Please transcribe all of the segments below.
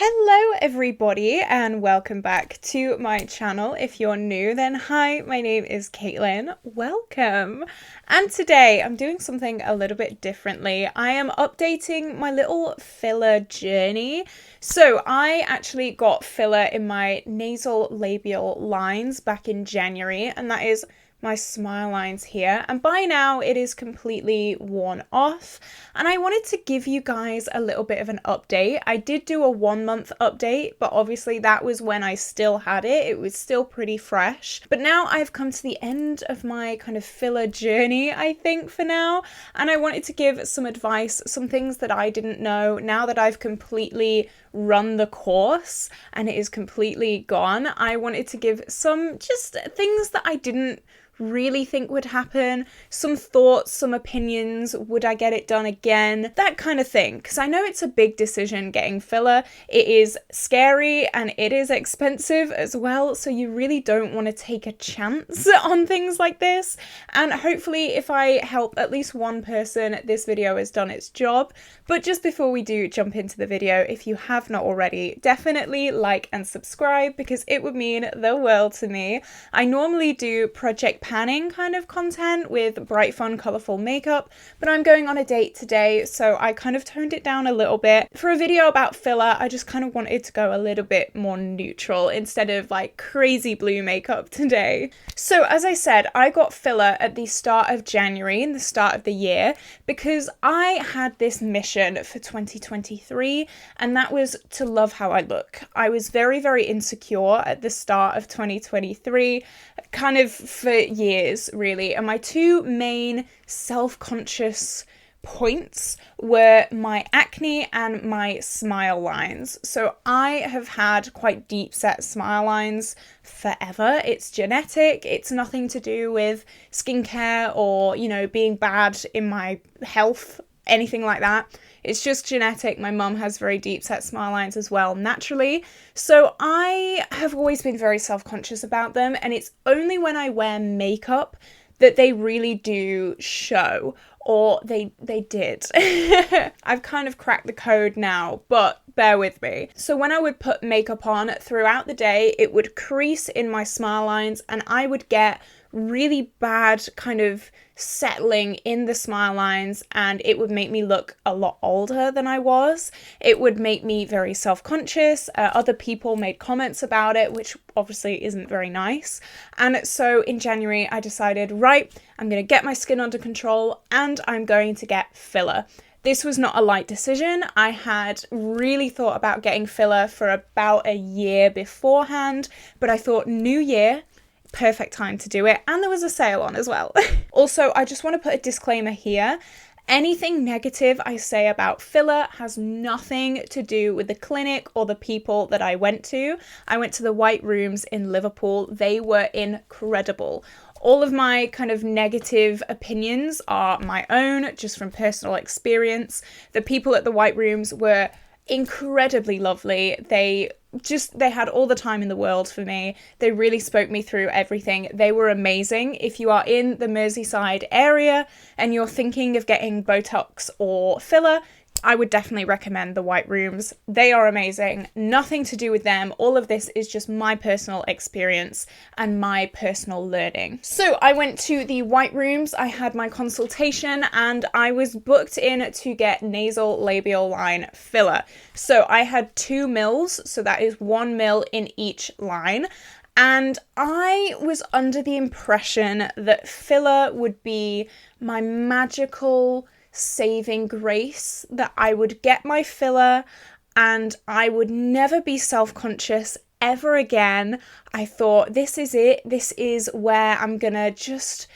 Hello everybody and welcome back to my channel. If you're new, then hi, my name is Caitlin. Welcome. And today I'm doing something a little bit differently. I am updating my little filler journey. So I actually got filler in my nasal labial lines back in January, and that is my smile lines here, and by now it is completely worn off, and I wanted to give you guys a little bit of an update. I did do a 1 month update, but obviously that was when I still had it. It was still pretty fresh, but now I've come to the end of my kind of filler journey, I think, for now, and I wanted to give some advice, some things that I didn't know now that I've completely run the course and it is completely gone. I wanted to give some just things that I didn't really think would happen, some thoughts, some opinions, would I get it done again, that kind of thing, because I know it's a big decision getting filler. It is scary and it is expensive as well, so you really don't want to take a chance on things like this, and hopefully if I help at least one person, this video has done its job. But just before we do jump into the video, if you have not already, definitely like and subscribe because it would mean the world to me. I normally do project panning kind of content with bright, fun, colourful makeup, but I'm going on a date today, so I kind of toned it down a little bit. For a video about filler, I just kind of wanted to go a little bit more neutral instead of like crazy blue makeup today. So as I said, I got filler at the start of January, in the start of the year, because I had this mission for 2023, and that was to love how I look. I was very, very insecure at the start of 2023, kind of for years really, and my two main self-conscious points were my acne and my smile lines. So I have had quite deep set smile lines forever. It's genetic. It's nothing to do with skincare or, you know, being bad in my health, anything like that. It's just genetic. My mum has very deep set smile lines as well, naturally. So I have always been very self-conscious about them, and it's only when I wear makeup that they really do show, or they did. I've kind of cracked the code now, but bear with me. So when I would put makeup on throughout the day, it would crease in my smile lines and I would get really bad kind of settling in the smile lines, and it would make me look a lot older than I was. It would make me very self-conscious. Other people made comments about it, which obviously isn't very nice. And so in January, I decided, right, I'm going to get my skin under control and I'm going to get filler. This was not a light decision. I had really thought about getting filler for about a year beforehand, but I thought new year, perfect time to do it, and there was a sale on as well. Also, I just want to put a disclaimer here. Anything negative I say about filler has nothing to do with the clinic or the people that I went to. I went to the White Rooms in Liverpool. They were incredible. All of my kind of negative opinions are my own, just from personal experience. The people at the White Rooms were incredibly lovely. They had all the time in the world for me. They really spoke me through everything. They were amazing. If you are in the Merseyside area and you're thinking of getting botox or filler, I would definitely recommend the White Rooms. They are amazing. Nothing to do with them. All of this is just my personal experience and my personal learning. So I went to the White Rooms. I had my consultation and I was booked in to get nasal labial line filler. So I had 2 mils. So that is 1 mil in each line. And I was under the impression that filler would be my magical saving grace, that I would get my filler and I would never be self-conscious ever again. I thought, this is it. This is where I'm gonna just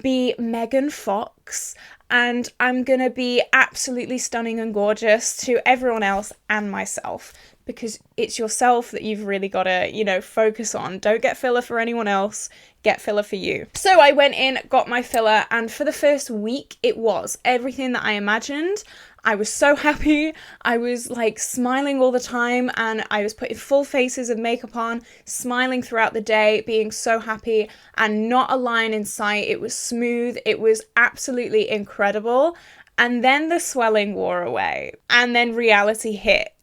be Megan Fox and I'm gonna be absolutely stunning and gorgeous to everyone else and myself, because it's yourself that you've really got to, you know, focus on. Don't get filler for anyone else, get filler for you. So I went in, got my filler, and for the first week, it was everything that I imagined. I was so happy. I was like smiling all the time, and I was putting full faces of makeup on, smiling throughout the day, being so happy, and not a line in sight. It was smooth. It was absolutely incredible. And then the swelling wore away. And then reality hit.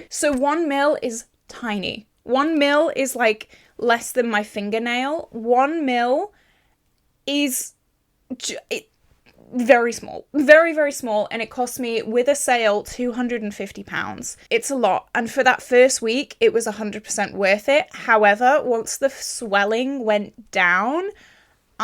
So 1 mil is tiny. 1 mil is like less than my fingernail. 1 mil is very small. Very, very small. And it cost me, with a sale, £250. It's a lot. And for that first week, it was 100% worth it. However, once the swelling went down,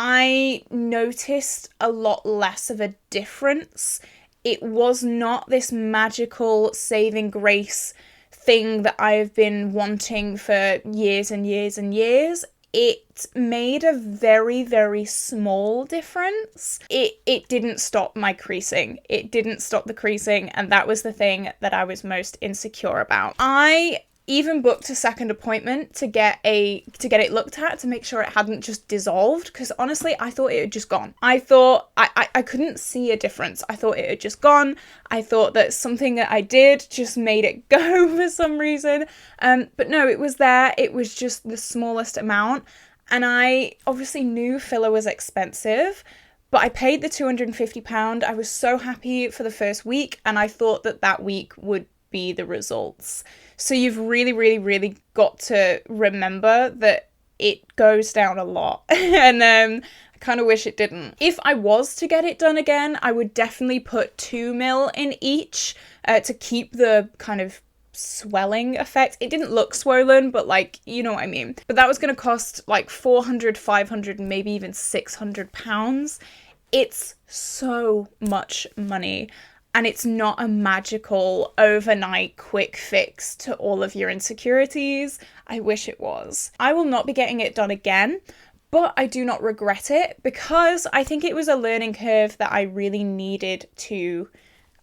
I noticed a lot less of a difference. It was not this magical saving grace thing that I've been wanting for years and years and years. It made a very, very small difference. It didn't stop my creasing. It didn't stop the creasing, and that was the thing that I was most insecure about. I even booked a second appointment to get it looked at to make sure it hadn't just dissolved, because honestly I thought it had just gone. I thought I couldn't see a difference. I thought it had just gone. I thought that something that I did just made it go for some reason. But no, it was there. It was just the smallest amount, and I obviously knew filler was expensive, but I paid the £250. I was so happy for the first week, and I thought that that week would be the results. So you've really, really, really got to remember that it goes down a lot. And I kind of wish it didn't. If I was to get it done again, I would definitely put 2 mil in each to keep the kind of swelling effect. It didn't look swollen, but like, you know what I mean. But that was going to cost like 400, 500, and maybe even £600. It's so much money. And it's not a magical overnight quick fix to all of your insecurities. I wish it was. I will not be getting it done again, but I do not regret it, because I think it was a learning curve that I really needed to,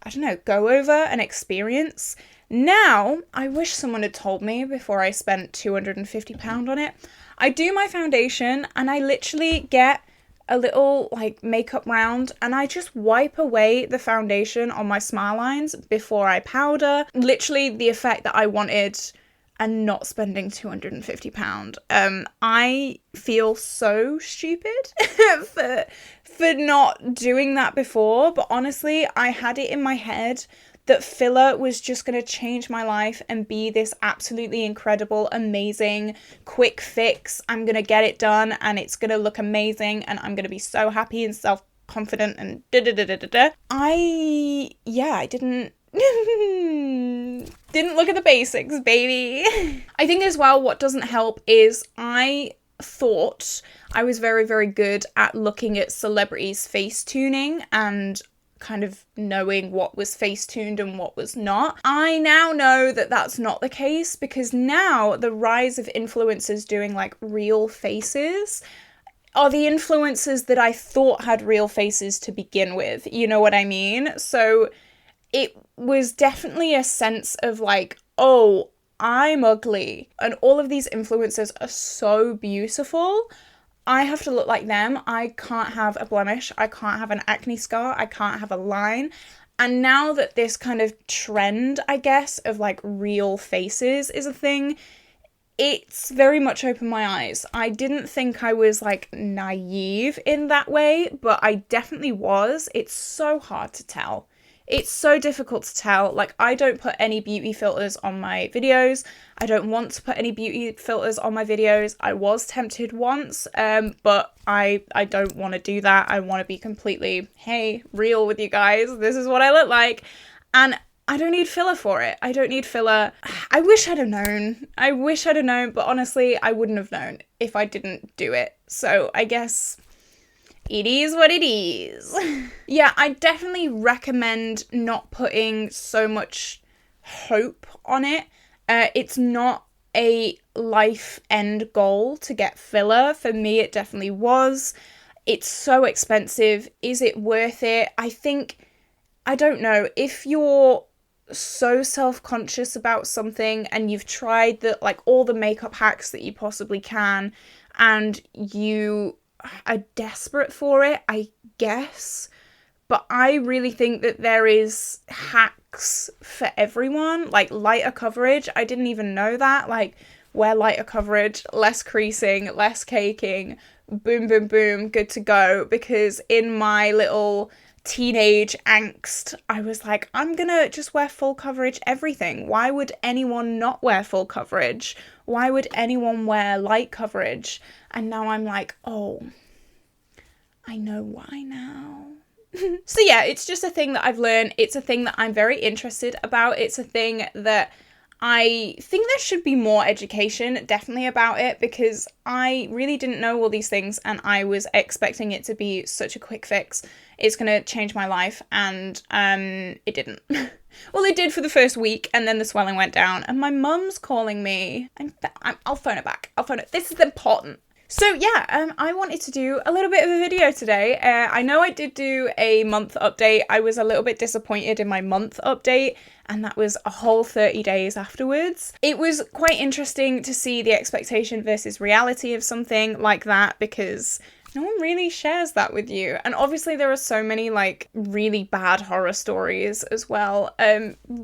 I don't know, go over and experience. Now, I wish someone had told me before I spent £250 on it. I do my foundation and I literally get a little like makeup round and I just wipe away the foundation on my smile lines before I powder. Literally the effect that I wanted, and not spending £250. I feel so stupid for not doing that before, but honestly, I had it in my head that filler was just going to change my life and be this absolutely incredible, amazing, quick fix. I'm going to get it done and it's going to look amazing and I'm going to be so happy and self-confident and da-da-da-da-da-da. I didn't look at the basics, baby. I think as well, what doesn't help is I thought I was very, very good at looking at celebrities' face tuning and kind of knowing what was face tuned and what was not. I now know that that's not the case, because now the rise of influencers doing like real faces are the influencers that I thought had real faces to begin with. You know what I mean? So it was definitely a sense of like, oh, I'm ugly and all of these influencers are so beautiful. I have to look like them. I can't have a blemish. I can't have an acne scar. I can't have a line. And now that this kind of trend, I guess, of like real faces is a thing, it's very much opened my eyes. I didn't think I was like naive in that way, but I definitely was. It's so hard to tell. It's so difficult to tell. Like, I don't put any beauty filters on my videos. I don't want to put any beauty filters on my videos. I was tempted once, but I don't want to do that. I want to be completely, hey, real with you guys. This is what I look like. And I don't need filler for it. I don't need filler. I wish I'd have known. But honestly, I wouldn't have known if I didn't do it. So I guess it is what it is. Yeah, I definitely recommend not putting so much hope on it. It's not a life end goal to get filler. For me, it definitely was. It's so expensive. Is it worth it? I don't know. If you're so self-conscious about something and you've tried all the makeup hacks that you possibly can, and you are desperate for it, I guess. But I really think that there is hacks for everyone, like lighter coverage. I didn't even know that. Like, wear lighter coverage, less creasing, less caking, boom, boom, boom, good to go. Because in my little teenage angst, I was like, I'm gonna just wear full coverage everything. Why would anyone not wear full coverage? Why would anyone wear light coverage? And now I'm like, oh, I know why now. So yeah, it's just a thing that I've learned. It's a thing that I'm very interested about. It's a thing that I think there should be more education definitely about it, because I really didn't know all these things and I was expecting it to be such a quick fix. It's going to change my life, and it didn't. Well, it did for the first week, and then the swelling went down, and my mum's calling me. I'll phone her back. I'll phone her. This is important. So yeah, I wanted to do a little bit of a video today. I know I did do a month update. I was a little bit disappointed in my month update, and that was a whole 30 days afterwards. It was quite interesting to see the expectation versus reality of something like that, because no one really shares that with you. And obviously there are so many like really bad horror stories as well.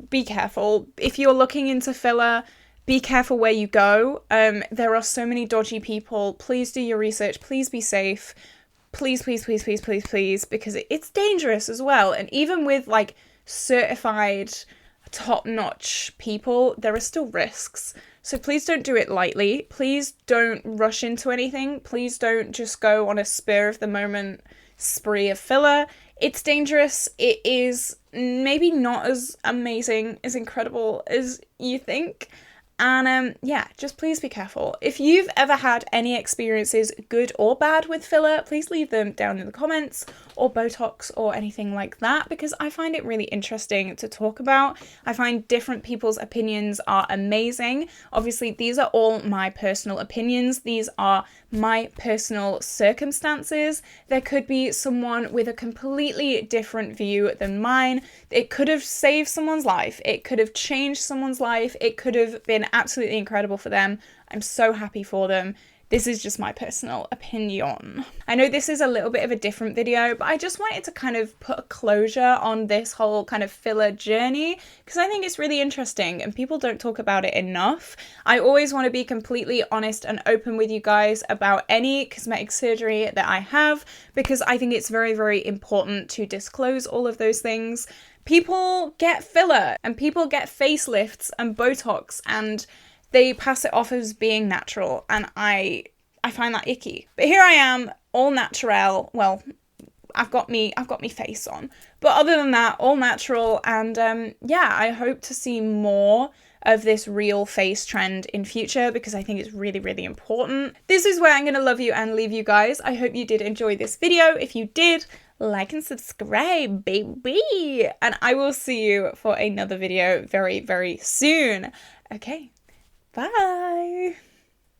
Be careful. If you're looking into filler, be careful where you go. There are so many dodgy people. Please do your research. Please be safe. Please, please, please, please, please, please, because it's dangerous as well. And even with like certified top-notch people, there are still risks. So please don't do it lightly. Please don't rush into anything. Please don't just go on a spur of the moment spree of filler. It's dangerous. It is maybe not as amazing, as incredible as you think. And yeah, just please be careful. If you've ever had any experiences, good or bad, with filler, please leave them down in the comments, or Botox or anything like that, because I find it really interesting to talk about. I find different people's opinions are amazing. Obviously, these are all my personal opinions. These are my personal circumstances. There could be someone with a completely different view than mine. It could have saved someone's life. It could have changed someone's life. It could have been absolutely incredible for them. I'm so happy for them. This is just my personal opinion. I know this is a little bit of a different video, but I just wanted to kind of put a closure on this whole kind of filler journey, because I think it's really interesting and people don't talk about it enough. I always want to be completely honest and open with you guys about any cosmetic surgery that I have, because I think it's very, very important to disclose all of those things. People get filler and people get facelifts and Botox, and they pass it off as being natural, and I find that icky. But here I am, all natural. Well, I've got me face on, but other than that, all natural. And yeah, I hope to see more of this real face trend in future, because I think it's really, really important. This is where I'm gonna love you and leave you guys. I hope you did enjoy this video. If you did, like and subscribe, baby. And I will see you for another video very, very soon. Okay. Bye.